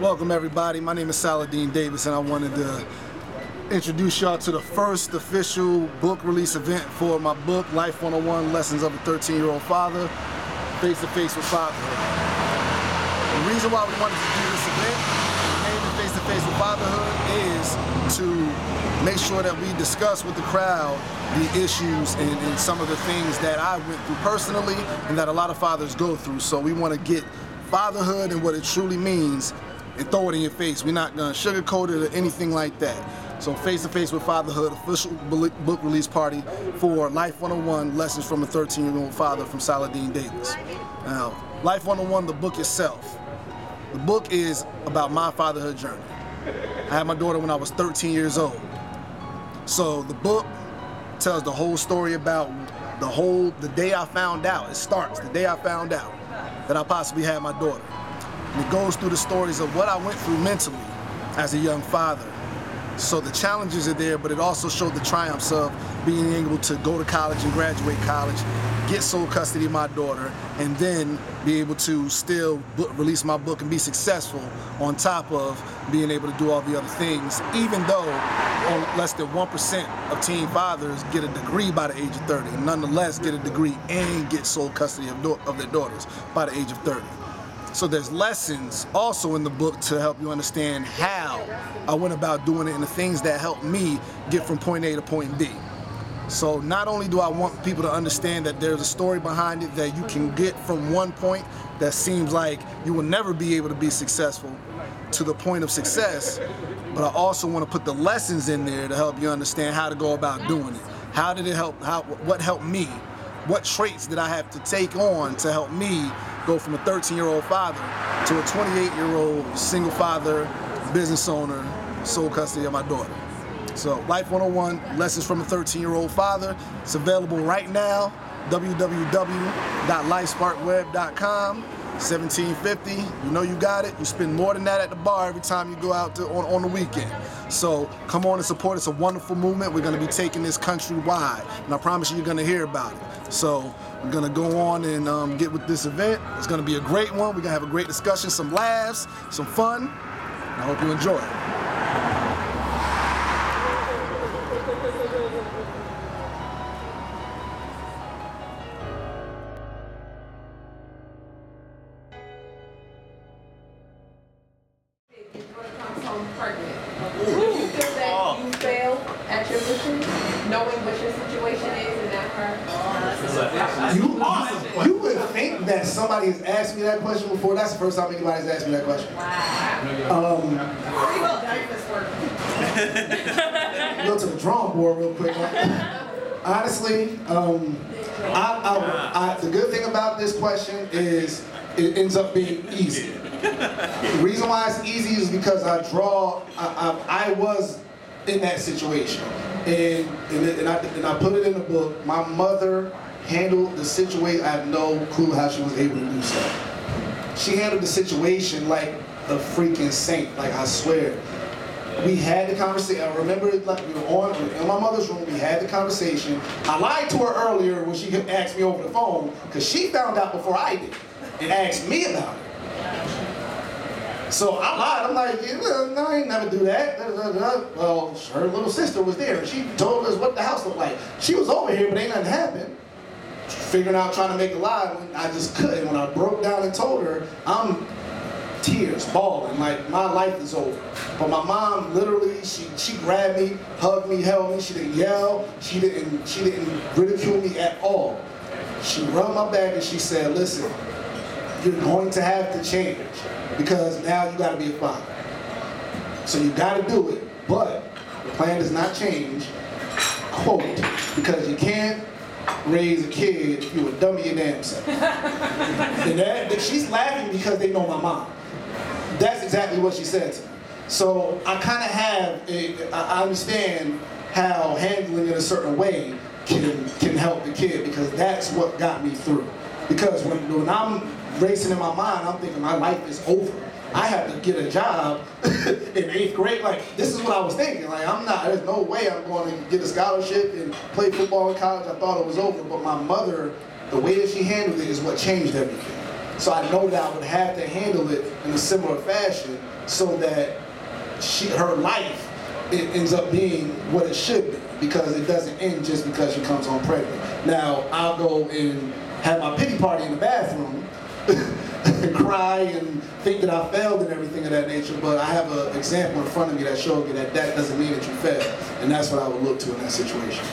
Welcome everybody, my name is Saladin Davis and I wanted to introduce y'all to the first official book release event for my book, Life 101, Lessons of a 13-Year-Old Father, Face to Face with Fatherhood. The reason why we wanted to do this event, named Face to Face with Fatherhood, is to make sure that we discuss with the crowd the issues and some of the things that I went through personally and that a lot of fathers go through. So we want to get fatherhood and what it truly means and throw it in your face. We're not going to sugarcoat it or anything like that. So Face to Face with Fatherhood, official book release party for Life 101, Lessons from a 13-Year-Old Father from Saladin Davis. Now, Life 101, the book itself. The book is about my fatherhood journey. I had my daughter when I was 13 years old. So the book tells the whole story about the day I found out. It starts the day I found out that I possibly had my daughter. And it goes through the stories of what I went through mentally as a young father. So the challenges are there, but it also showed the triumphs of being able to go to college and graduate college, get sole custody of my daughter, and then be able to still release my book and be successful on top of being able to do all the other things, even though less than 1% of teen fathers get a degree by the age of 30, and nonetheless get a degree and get sole custody of their daughters by the age of 30. So there's lessons also in the book to help you understand how I went about doing it and the things that helped me get from point A to point B. So not only do I want people to understand that there's a story behind it, that you can get from one point that seems like you will never be able to be successful to the point of success, but I also want to put the lessons in there to help you understand how to go about doing it. How did it help? What helped me? What traits did I have to take on to help me go from a 13-year-old father to a 28-year-old single father, business owner, sole custody of my daughter. So Life 101, Lessons from a 13-Year-Old Father. It's available right now, www.lifesparkweb.com, $17.50. You know you got it. You spend more than that at the bar every time you go out on the weekend. So come on and support. It's a wonderful movement. We're going to be taking this countrywide, and I promise you, you're going to hear about it. So we're going to go on and get with this event. It's going to be a great one. We're going to have a great discussion, some laughs, some fun. I hope you enjoy it. Pregnant. Do you feel that you failed at your mission, knowing what your situation is in that part? You would think that somebody has asked me that question before. That's the first time anybody's asked me that question. Wow. Go to the drawing board real quick. Honestly, the good thing about this question is it ends up being easy. The reason why it's easy is because I was in that situation, and I put it in the book. My mother handled the situation. I have no clue how she was able to do so. She handled the situation like a freaking saint. Like, I swear. We had the conversation. I remember it, like, we were in my mother's room. We had the conversation. I lied to her earlier when she asked me over the phone, because she found out before I did and asked me about it. So I lied. I'm like, yeah, no, I ain't never do that. Well, her little sister was there, and she told us what the house looked like. She was over here, but ain't nothing happened. Figuring out, trying to make a lie when I just couldn't. When I broke down and told her, I'm tears, bawling, like my life is over. But my mom literally, she grabbed me, hugged me, held me. She didn't yell. She didn't ridicule me at all. She rubbed my back and she said, listen, you're going to have to change, because now you got to be a father. So you got to do it, but the plan does not change, quote, because you can't raise a kid if you a dummy your damn self. And she's laughing because they know my mom. That's exactly what she said to me. So I kind of I understand how handling it a certain way can help the kid, because that's what got me through. Because when I'm racing in my mind, I'm thinking my life is over. I have to get a job in 8th grade. Like, this is what I was thinking. Like, there's no way I'm going to get a scholarship and play football in college. I thought it was over. But my mother, the way that she handled it is what changed everything. So I know that I would have to handle it in a similar fashion so that her life, it ends up being what it should be, because it doesn't end just because she comes home pregnant. Now, I'll go and have my pity party in the bathroom and cry and think that I failed and everything of that nature, but I have an example in front of me that shows me that that doesn't mean that you failed. And that's what I would look to in that situation.